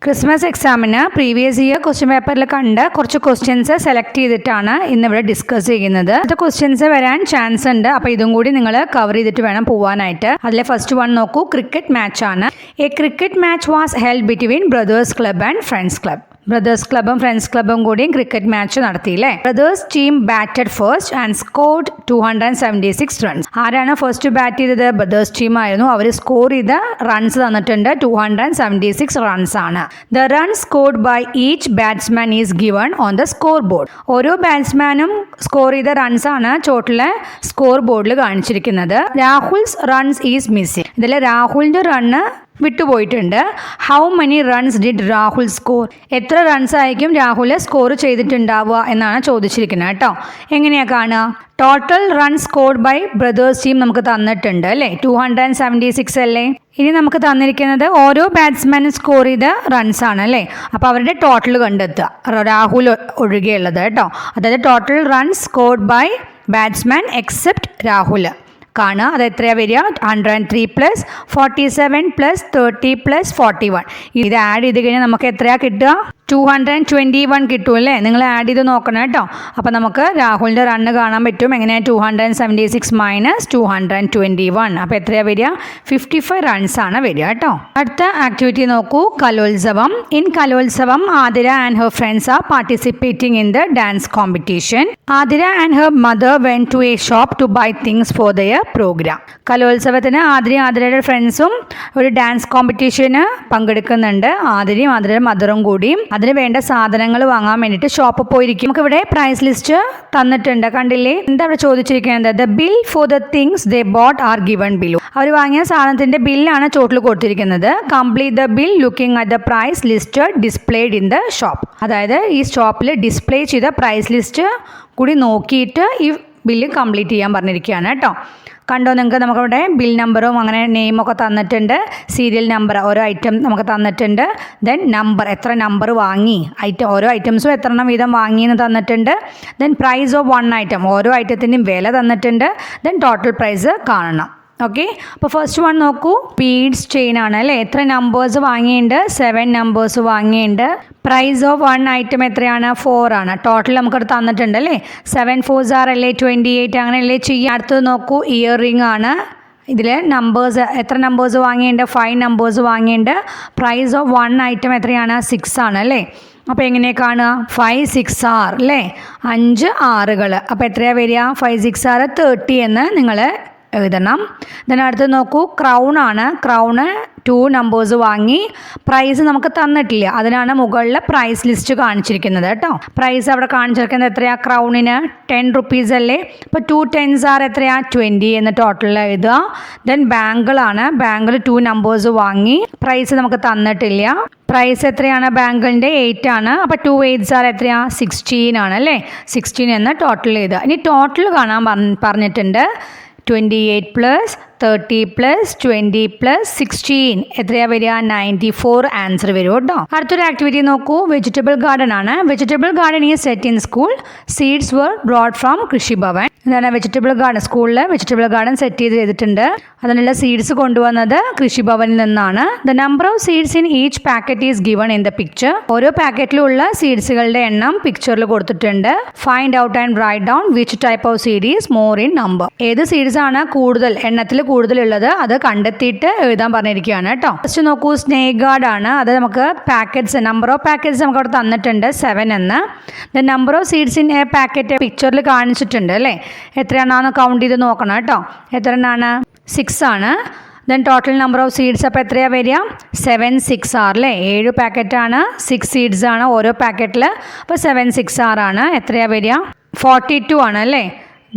Christmas എക്സാമിന് previous year question പേപ്പറിൽ കണ്ട കുറച്ച് ക്വസ്റ്റ്യൻസ് സെലക്ട് ചെയ്തിട്ടാണ് ഇന്നിവിടെ ഡിസ്കസ് ചെയ്യുന്നത്. അടുത്ത ക്വസ്റ്റ്യൻസ് വരാൻ ചാൻസ് ഉണ്ട്. അപ്പോൾ ഇതും കൂടി നിങ്ങൾ കവർ ചെയ്തിട്ട് വേണം പോകാനായിട്ട്. അതിലെ ഫസ്റ്റ് വൺ നോക്കൂ, ക്രിക്കറ്റ് മാച്ച് ആണ്. A cricket match was held between brothers club and friends club. Brothers ക്ലബും ഫ്രണ്ട്സ് ക്ലബും കൂടിയും ക്രിക്കറ്റ് മാച്ച് നടത്തിയില്ലേ. Brothers team batted first and scored 276 runs. ആരാണ് ഫസ്റ്റ് ബാറ്റ് ചെയ്തത്? ബ്രദേഴ്സ് ടീം ആയിരുന്നു. അവർ സ്കോർ ചെയ്ത റൺസ് തന്നിട്ടുണ്ട് 276 റൺസ് ആണ്. The run scored by each batsman is given on the score board. ഓരോ ബാറ്റ്സ്മാനും സ്കോർ ചെയ്ത റൺസ് ആണ് ചോട്ടിലെ സ്കോർ ബോർഡിൽ കാണിച്ചിരിക്കുന്നത്. Rahul's runs is missing. ഇതിൽ രാഹുലിന്റെ റണ്ണ് വിട്ടുപോയിട്ടുണ്ട്. How many runs did Rahul score? എത്ര റൺസ് ആയിരിക്കും രാഹുൽ സ്കോർ ചെയ്തിട്ടുണ്ടാവുക എന്നാണ് ചോദിച്ചിരിക്കുന്നത് കേട്ടോ. എങ്ങനെയാ കാണുക? Total run scored by brothers team നമുക്ക് തന്നിട്ടുണ്ട് അല്ലേ, 276 അല്ലേ. ഇനി നമുക്ക് തന്നിരിക്കുന്നത് ഓരോ ബാറ്റ്സ്മാനും സ്കോർ ചെയ്ത റൺസ് ആണ് അല്ലേ. അപ്പോൾ അവരുടെ ടോട്ടൽ കണ്ടെത്തുക, രാഹുൽ ഒഴികെയുള്ളത് കേട്ടോ. അതായത് total run scored by batsman except Rahul കാണുക. അത് എത്രയാണ് വരിക? 103 + 47 + 30 + 41. ഇത് ആഡ് ചെയ്ത് കഴിഞ്ഞാൽ നമുക്ക് എത്രയാണ് കിട്ടുക? 221 കിട്ടും അല്ലേ. നിങ്ങൾ ആഡ് ചെയ്ത് നോക്കണം കേട്ടോ. അപ്പോൾ നമുക്ക് രാഹുലിൻ്റെ റണ്ണ് കാണാൻ പറ്റും. എങ്ങനെയാണ്? 276 - 221. അപ്പോൾ എത്രയാണ് വരിക? 55 റൺസ് ആണ് വരിക കേട്ടോ. അടുത്ത ആക്ടിവിറ്റി നോക്കൂ, Kalolsavam. In Kalolsavam Athira and her friends are participating in the dance competition. Athira and her mother went to a shop to buy things for their programme. കലോത്സവത്തിന് ആതിരയുടെ ഫ്രണ്ട്സും ഒരു ഡാൻസ് കോമ്പറ്റീഷന് പങ്കെടുക്കുന്നുണ്ട്. ആതിരയും ആതിരയുടെ മദറും കൂടിയും അതിന് വേണ്ട സാധനങ്ങൾ വാങ്ങാൻ വേണ്ടിയിട്ട് ഷോപ്പിൽ പോയിരിക്കും. നമുക്ക് ഇവിടെ പ്രൈസ് ലിസ്റ്റ് തന്നിട്ടുണ്ട്, കണ്ടില്ലേ? എന്താ അവിടെ ചോദിച്ചിരിക്കുന്നത്? The bill for the things they bought are given below. അവർ വാങ്ങിയ സാധനത്തിന്റെ ബില്ലാണ് ചോട്ടിൽ കൊടുത്തിരിക്കുന്നത്. Complete the bill looking at the price list displayed in the shop. അതായത് ഈ ഷോപ്പിൽ ഡിസ്പ്ലേ ചെയ്ത പ്രൈസ് ലിസ്റ്റ് കൂടി നോക്കിയിട്ട് ഈ ബില്ല് കംപ്ലീറ്റ് ചെയ്യാൻ പറഞ്ഞിരിക്കുകയാണ് കേട്ടോ. കണ്ടോ നിങ്ങൾക്ക്? നമുക്കിവിടെ ബിൽ നമ്പറും അങ്ങനെ നെയിമൊക്കെ തന്നിട്ടുണ്ട്. സീരിയൽ നമ്പർ ഓരോ ഐറ്റം നമുക്ക് തന്നിട്ടുണ്ട്. ദെൻ നമ്പർ, എത്ര നമ്പർ വാങ്ങി, ഓരോ ഐറ്റംസും എത്ര എണ്ണം വീതം വാങ്ങിയെന്ന് തന്നിട്ടുണ്ട്. ദെൻ പ്രൈസ് ഓഫ് 1 ഐറ്റം, ഓരോ ഐറ്റത്തിൻ്റെയും വില തന്നിട്ടുണ്ട്. ദെൻ ടോട്ടൽ പ്രൈസ് കാണണം. ഓക്കെ, അപ്പോൾ ഫസ്റ്റ് വൺ നോക്കൂ, ബീഡ്സ് ചെയിൻ ആണ് അല്ലേ. എത്ര നമ്പേഴ്സ് വാങ്ങിയിട്ടുണ്ട്? 7 നമ്പേഴ്സ് വാങ്ങിയിട്ടുണ്ട്. പ്രൈസ് ഓഫ് 1 ഐറ്റം എത്രയാണ്? 4 ആണ്. ടോട്ടൽ നമുക്കത് തന്നിട്ടുണ്ട് അല്ലേ. 7 4s അല്ലേ 28, അങ്ങനെയല്ലേ ചെയ്യുക. അടുത്തത് നോക്കൂ, ഇയർ റിംഗ് ആണ്. ഇതിൽ നമ്പേഴ്സ്, എത്ര നമ്പേഴ്സ് വാങ്ങിയിട്ടുണ്ട്? 5 നമ്പേഴ്സ് വാങ്ങിയിട്ടുണ്ട്. പ്രൈസ് ഓഫ് 1 ഐറ്റം എത്രയാണ്? 6 ആണ് അല്ലേ. അപ്പോൾ എങ്ങനെ കാണുക? 5 6 6 അല്ലേ, 5 6കൾ. അപ്പോൾ എത്രയാണ് വരിക? 5 6 6 30 എന്ന് നിങ്ങൾ എഴുതണം. ഇതിനടുത്ത് നോക്കൂ, ക്രൗൺ ആണ്. ക്രൗണ് 2 നമ്പേഴ്സ് വാങ്ങി. പ്രൈസ് നമുക്ക് തന്നിട്ടില്ല, അതിനാണ് മുകളിൽ പ്രൈസ് ലിസ്റ്റ് കാണിച്ചിരിക്കുന്നത് കേട്ടോ. പ്രൈസ് അവിടെ കാണിച്ചിരിക്കുന്നത് എത്രയാണ്? ക്രൗണിന് 10 rupees അല്ലേ. അപ്പോൾ 2 10s എത്രയാണ്? 20 എന്ന് ടോട്ടൽ എഴുതുക. ദെൻ ബാങ്കിളാണ്. ബാങ്കിൾ 2 നമ്പേഴ്സ് വാങ്ങി. പ്രൈസ് നമുക്ക് തന്നിട്ടില്ല. പ്രൈസ് എത്രയാണ്? ബാങ്കിളിൻ്റെ 8 ആണ്. അപ്പോൾ 2 8s എത്രയാണ്? 16 ആണ് അല്ലേ. 16 എന്ന് ടോട്ടൽ എഴുതുക. ഇനി ടോട്ടൽ കാണാൻ പറഞ്ഞിട്ടുണ്ട്. 28 + 30 + 20 + 16 എത്രയാണ് വരിക? 94 ആൻസർ വരും കേട്ടോ. അടുത്തൊരു ആക്ടിവിറ്റി നോക്കൂ, വെജിറ്റബിൾ ഗാർഡൻ ആണ്. Vegetable garden is set in school. Seeds were brought from Krishibhavan. ഇതാണ് വെജിറ്റബിൾ ഗാർഡൻ. സ്കൂളിൽ വെജിറ്റബിൾ ഗാർഡൻ സെറ്റ് ചെയ്തിട്ടുണ്ട്. അതിനുള്ള സീഡ്സ് കൊണ്ടുവന്നത് കൃഷിഭവനിൽ നിന്നാണ്. The number of seeds in each packet is given in the picture. ഓരോ പാക്കറ്റിലുള്ള സീഡ്സുകളുടെ എണ്ണം പിക്ചറിൽ കൊടുത്തിട്ടുണ്ട്. Find out and write down which type of seed is more in number. ഏത് സീഡ്സ് ആണ് കൂടുതൽ എണ്ണത്തിൽ കൂടുതലുള്ളത് അത് കണ്ടെത്തിയിട്ട് എഴുതാൻ പറഞ്ഞിരിക്കുകയാണ് കേട്ടോ. ഫസ്റ്റ് നോക്കൂ, സ്നേക്ക് ഗാർഡ് ആണ്. അത് നമുക്ക് പാക്കറ്റ്സ്, നമ്പർ ഓഫ് പാക്കറ്റ്സ് നമുക്ക് അവിടെ തന്നിട്ടുണ്ട് 7 എന്ന്. The number of seeds in A packet പിക്ചറിൽ കാണിച്ചിട്ടുണ്ട് അല്ലേ. എത്രയാണെന്ന് കൗണ്ട് ചെയ്ത് നോക്കണം കേട്ടോ. എത്ര എണ്ണമാണ്? 6 ആണ്. Then total number of seeds അപ്പോൾ എത്രയാണ് വരിക? 7 6 6 അല്ലേ. 7 പാക്കറ്റാണ്, 6 സീഡ്സ് ആണ് ഓരോ പാക്കറ്റിൽ. അപ്പോൾ 7 6 6 ആണ്. എത്രയാണ് വരിക? 42 ആണ് അല്ലേ.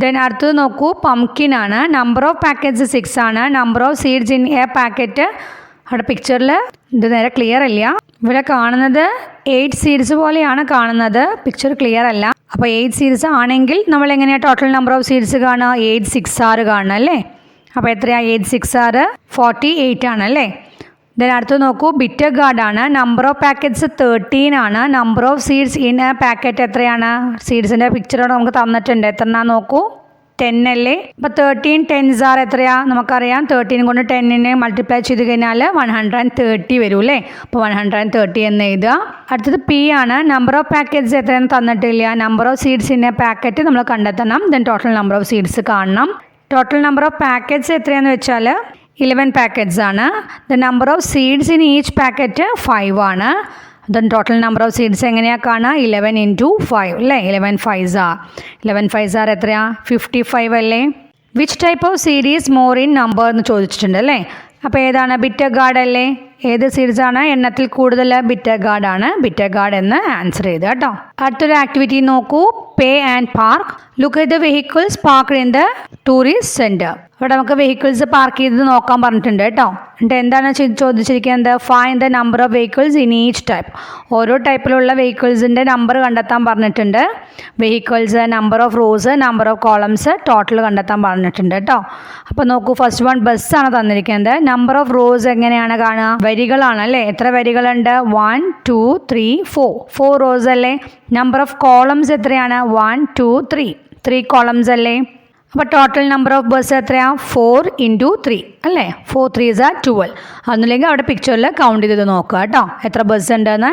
ദെൻ അടുത്തത് നോക്കൂ, പംകിൻ ആണ്. നമ്പർ ഓഫ് പാക്കറ്റ്സ് 6 ആണ്. Number of seeds in A packet അവിടെ പിക്ചറിൽ ഇത് നേരെ ക്ലിയർ അല്ല. ഇവിടെ കാണുന്നത് 8 സീഡ്സ് പോലെയാണ് കാണുന്നത്, പിക്ചർ ക്ലിയർ അല്ല. അപ്പോൾ 8 സീഡ്സ് ആണെങ്കിൽ നമ്മൾ എങ്ങനെയാണ് ടോട്ടൽ നമ്പർ ഓഫ് സീഡ്സ് കാണുക? 8 6 6 കാണണം അല്ലേ. അപ്പോൾ എത്രയാണ്? 8 6 6 48 ആണ് അല്ലേ. ദെൻ അടുത്ത് നോക്കൂ, ബിറ്റർ ഗാർഡ് ആണ്. നമ്പർ ഓഫ് പാക്കറ്റ്സ് 13 ആണ്. Number of seeds in A packet എത്രയാണ്? സീഡ്സിൻ്റെ പിക്ചറോടെ നമുക്ക് തന്നിട്ടുണ്ട്. എത്രണ്ണാ നോക്കൂ? 10 അല്ലേ. അപ്പോൾ 13 10s are എത്രയാ നമുക്കറിയാം. 13 കൊണ്ട് 10നെ മൾട്ടിപ്ലൈ ചെയ്ത് കഴിഞ്ഞാൽ 130 വരും അല്ലേ. അപ്പോൾ 130 എന്ന് എഴുതുക. അടുത്തത് പി ആണ്. നമ്പർ ഓഫ് പാക്കറ്റ്സ് എത്രയെന്ന് തന്നിട്ടില്ല. നമ്പർ ഓഫ് സീഡ്സിൻ്റെ പാക്കറ്റ് നമ്മൾ കണ്ടെത്തണം. Then total number of seeds കാണണം. ടോട്ടൽ നമ്പർ ഓഫ് പാക്കറ്റ്സ് എത്രയാണെന്ന് വെച്ചാൽ 11 പാക്കറ്റ്സ് ആണ്. The number of seeds in each packet 5 ആണ്. Then total number of seeds എങ്ങനെയാണ് കാണുക? 11 into 5 അല്ലേ. 11 5s are 11 5s are എത്രയാ? 55 അല്ലേ. Which type of seed is more in number എന്ന് ചോദിച്ചിട്ടുണ്ട് അല്ലേ. അപ്പോൾ ഏതാണ്? ബിറ്റർ ഗാർഡ് അല്ലേ. ഏത് സീഡ്സ് ആണ് എണ്ണത്തിൽ കൂടുതൽ? ബിറ്റർ ഗാർഡ് ആണ്. ബിറ്റർ ഗാർഡ് എന്ന് ആൻസർ ചെയ്ത് കേട്ടോ. അടുത്തൊരു ആക്ടിവിറ്റി നോക്കൂ. Pay and park. Look at the vehicles parked in the tourist centre. ഇവിടെ നമുക്ക് വെഹിക്കിൾസ് പാർക്ക് ചെയ്തത് നോക്കാൻ പറഞ്ഞിട്ടുണ്ട് കേട്ടോ. എന്നിട്ട് എന്താണ് ചോദിച്ചിരിക്കുന്നത്? Find the number of vehicles in each type. ഓരോ ടൈപ്പിലുള്ള വെഹിക്കിൾസിൻ്റെ നമ്പർ കണ്ടെത്താൻ പറഞ്ഞിട്ടുണ്ട്. Vehicles, number of rows, number of columns, total കണ്ടെത്താൻ പറഞ്ഞിട്ടുണ്ട് കേട്ടോ. അപ്പോൾ നോക്കൂ, ഫസ്റ്റ് വൺ ബസ്സാണ് തന്നിരിക്കുന്നത്. നമ്പർ ഓഫ് റോസ് എങ്ങനെയാണ് കാണുക? വരികളാണ് അല്ലേ. എത്ര വരികളുണ്ട്? 1 2 3 4 റോസ് അല്ലേ. നമ്പർ ഓഫ് കോളംസ് എത്രയാണ്? 1 2 3 കോളംസ് അല്ലേ. അപ്പോൾ ടോട്ടൽ നമ്പർ ഓഫ് ബസ് എത്രയാണ്? 4 into 3 അല്ലേ. 4 3s are 12. അതൊന്നുമില്ലെങ്കിൽ അവിടെ പിക്ചറിൽ കൗണ്ട് ചെയ്ത് നോക്കുക കേട്ടോ എത്ര ബസ് ഉണ്ടെന്ന്.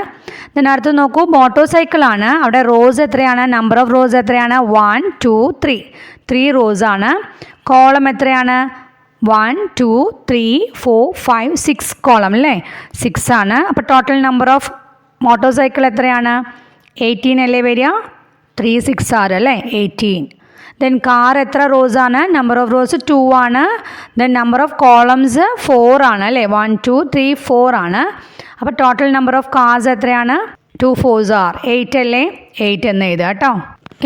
ഇതിനടുത്ത് നോക്കൂ, മോട്ടോർ സൈക്കിളാണ്. അവിടെ റോസ് എത്രയാണ്? നമ്പർ ഓഫ് റോസ് എത്രയാണ്? 1 2 3 റോസ് ആണ്. കോളം എത്രയാണ്? 1 2 3 4 5 6 കോളം അല്ലേ. 6 ആണ്. അപ്പോൾ total number of motor cycle എത്രയാണ്? 18 അല്ലേ വരിക. 3 6 are അല്ലേ 18. ദെൻ കാർ എത്ര റോസ് ആണ്? നമ്പർ ഓഫ് റോസ് 2 ആണ്. ദെൻ നമ്പർ ഓഫ് കോളംസ് 4 ആണ് അല്ലേ. 1 2 3 4 ആണ്. അപ്പോൾ ടോട്ടൽ നമ്പർ ഓഫ് കാർസ് എത്രയാണ്? 2 4s are 8 അല്ലേ. 8 എന്ന് എഴുതുക കേട്ടോ.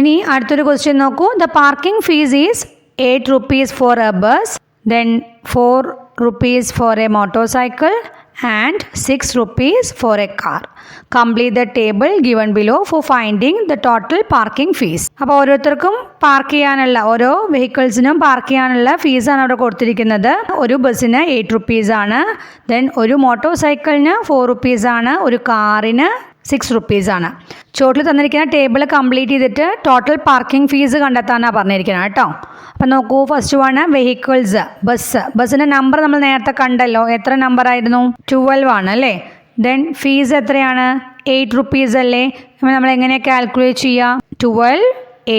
ഇനി അടുത്തൊരു ക്വസ്റ്റ്യൻ നോക്കൂ. The parking fees is 8 rupees for a bus, then 4 rupees for a motorcycle and 6 rupees for a car. Complete the table given below for finding the total parking fees. അപ്പോൾ ഓരോരുത്തർക്കും park ചെയ്യാനുള്ള, ഓരോ വെഹിക്കിൾസിനും park ചെയ്യാനുള്ള ഫീസാണ് അവിടെ കൊടുത്തിരിക്കുന്നത്. ഒരു ബസ്സിന് 8 rupees ആണ്. ദെൻ ഒരു മോട്ടോർ സൈക്കിളിന് 4 rupees ആണ്. ഒരു കാറിന് 6 rupees ആണ്. ചുവട്ടിൽ തന്നിരിക്കുന്ന ടേബിൾ കംപ്ലീറ്റ് ചെയ്തിട്ട് ടോട്ടൽ പാർക്കിംഗ് ഫീസ് കണ്ടെത്താനാണ് പറഞ്ഞിരിക്കുന്നത് കേട്ടോ. അപ്പം നോക്കൂ, ഫസ്റ്റ് വൺ വെഹിക്കിൾസ്, ബസ്സിൻ്റെ നമ്പർ നമ്മൾ നേരത്തെ കണ്ടല്ലോ. എത്ര നമ്പർ ആയിരുന്നു? 12 ആണ് അല്ലേ. ദെൻ ഫീസ് എത്രയാണ്? 8 rupees അല്ലേ. അപ്പോൾ നമ്മൾ എങ്ങനെയാണ് കാൽക്കുലേറ്റ് ചെയ്യുക? 12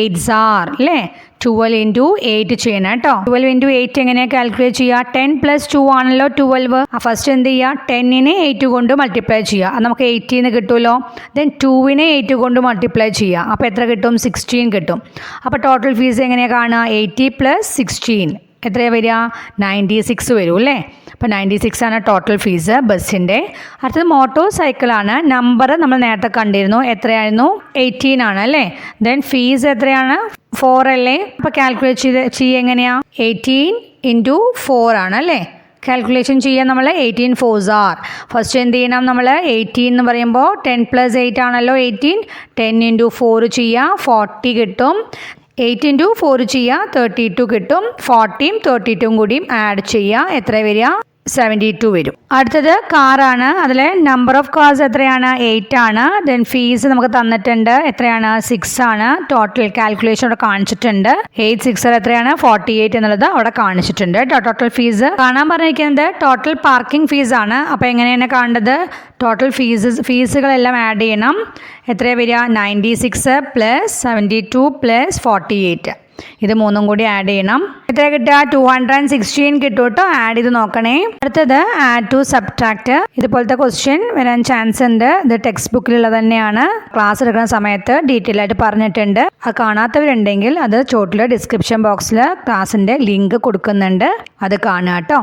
8s are അല്ലേ. 12 into 8 ചെയ്യണം കേട്ടോ. 12 into 8 എങ്ങനെയാണ് കാൽക്കുലേറ്റ് ചെയ്യുക? 10 plus 2 ആണല്ലോ 12. ഫസ്റ്റ് എന്ത് ചെയ്യുക? 10നെ 8 കൊണ്ട് മൾട്ടിപ്ലൈ ചെയ്യുക. അത് നമുക്ക് 18 കിട്ടുമല്ലോ. ദെൻ 2നെ 8 കൊണ്ട് മൾട്ടിപ്ലൈ ചെയ്യുക. അപ്പോൾ എത്ര കിട്ടും? 16 കിട്ടും. അപ്പോൾ ടോട്ടൽ ഫീസ് എങ്ങനെയാണ് കാണുക? 80 plus 16 എത്രയാണ് വരിക? 96 വരും അല്ലേ. അപ്പോൾ 96 ആണ് ടോട്ടൽ ഫീസ് ബസ്സിൻ്റെ. അടുത്തത് മോട്ടോർ സൈക്കിളാണ്. നമ്പർ നമ്മൾ നേരത്തെ കണ്ടിരുന്നു. എത്രയായിരുന്നു? 18 ആണ് അല്ലേ. ദെൻ ഫീസ് എത്രയാണ്? 4 അല്ലേ. അപ്പോൾ കാൽക്കുലേറ്റ് ചെയ്യുക എങ്ങനെയാണ്? 18 into 4 ആണ് അല്ലേ. കാൽക്കുലേഷൻ ചെയ്യാൻ നമ്മൾ 18 4s are. ഫസ്റ്റ് എന്ത് ചെയ്യണം? നമ്മൾ 18 എന്ന് പറയുമ്പോൾ 10 plus 8 ആണല്ലോ 18. 10 into 4 ചെയ്യുക, 40 കിട്ടും. 8 into 4 ചെയ്യുക, 32 കിട്ടും. 40യും 32യും കൂടിയും ആഡ് ചെയ്യുക. എത്ര വരിക? 72 വരും. അടുത്തത് കാറാണ്. അതിൽ നമ്പർ ഓഫ് കാർസ് എത്രയാണ്? 8 ആണ്. ദെൻ ഫീസ് നമുക്ക് തന്നിട്ടുണ്ട്. എത്രയാണ്? 6 ആണ്. ടോട്ടൽ കാൽക്കുലേഷൻ അവിടെ കാണിച്ചിട്ടുണ്ട്. 8 6 എത്രയാണ്? 48 എന്നുള്ളത് അവിടെ കാണിച്ചിട്ടുണ്ട്. ടോട്ടൽ ഫീസ് കാണാൻ പറഞ്ഞിരിക്കുന്നത് ടോട്ടൽ പാർക്കിംഗ് ഫീസ് ആണ്. അപ്പോൾ എങ്ങനെയാണ് കാണേണ്ടത്? ടോട്ടൽ ഫീസുകളെല്ലാം ആഡ് ചെയ്യണം. എത്രയാണ് വരിക? 96 plus 72 plus 48. ഇത് മൂന്നും കൂടി ആഡ് ചെയ്യണം. എത്ര കിട്ടുക? 216 കിട്ടും കേട്ടോ. ആഡ് ചെയ്ത് നോക്കണേ. അടുത്തത് ആഡ് ടു സബ്ട്രാക്ട്. ഇതുപോലത്തെ ക്വസ്റ്റ്യൻ വരാൻ ചാൻസ് ഉണ്ട്. ഇത് ടെക്സ്റ്റ് ബുക്കിലുള്ളത് തന്നെയാണ്. ക്ലാസ് എടുക്കുന്ന സമയത്ത് ഡീറ്റെയിൽ ആയിട്ട് പറഞ്ഞിട്ടുണ്ട്. അത് കാണാത്തവരുണ്ടെങ്കിൽ അത് ചോട്ടിൽ ഡിസ്ക്രിപ്ഷൻ ബോക്സിൽ ക്ലാസ്സിൻ്റെ ലിങ്ക് കൊടുക്കുന്നുണ്ട്. അത് കാണുക കേട്ടോ.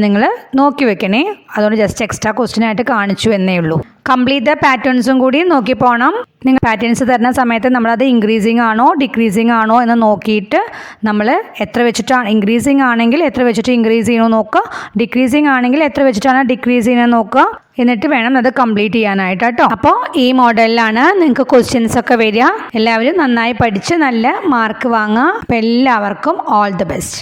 നിങ്ങൾ നോക്കി വെക്കണേ. അതുകൊണ്ട് ജസ്റ്റ് എക്സ്ട്രാ ക്വസ്റ്റ്യൻ ആയിട്ട് കാണിച്ചു എന്നേ ഉള്ളൂ. കംപ്ലീറ്റ് ദ പാറ്റേൺസും കൂടി നോക്കി പോകണം. നിങ്ങൾ പാറ്റേൺസ് തരുന്ന സമയത്ത് നമ്മളത് ഇൻക്രീസിങ് ആണോ ഡിക്രീസിങ് ആണോ എന്ന് നോക്കിയിട്ട് നമ്മൾ എത്ര വെച്ചിട്ടാണ് ഇൻക്രീസിങ് ആണെങ്കിൽ എത്ര വെച്ചിട്ട് ഇൻക്രീസ് ചെയ്യണമെന്ന് നോക്കുക. ഡിക്രീസിങ് ആണെങ്കിൽ എത്ര വെച്ചിട്ടാണ് ഡിക്രീസ് ചെയ്യുന്നത് നോക്കുക. എന്നിട്ട് വേണം അത് കംപ്ലീറ്റ് ചെയ്യാനായിട്ട് കേട്ടോ. അപ്പോൾ ഈ മോഡലിലാണ് നിങ്ങൾക്ക് ക്വസ്റ്റ്യൻസ് ഒക്കെ വരിക. എല്ലാവരും നന്നായി പഠിച്ച് നല്ല മാർക്ക് വാങ്ങുക. അപ്പോൾ എല്ലാവർക്കും ഓൾ ദി ബെസ്റ്റ്.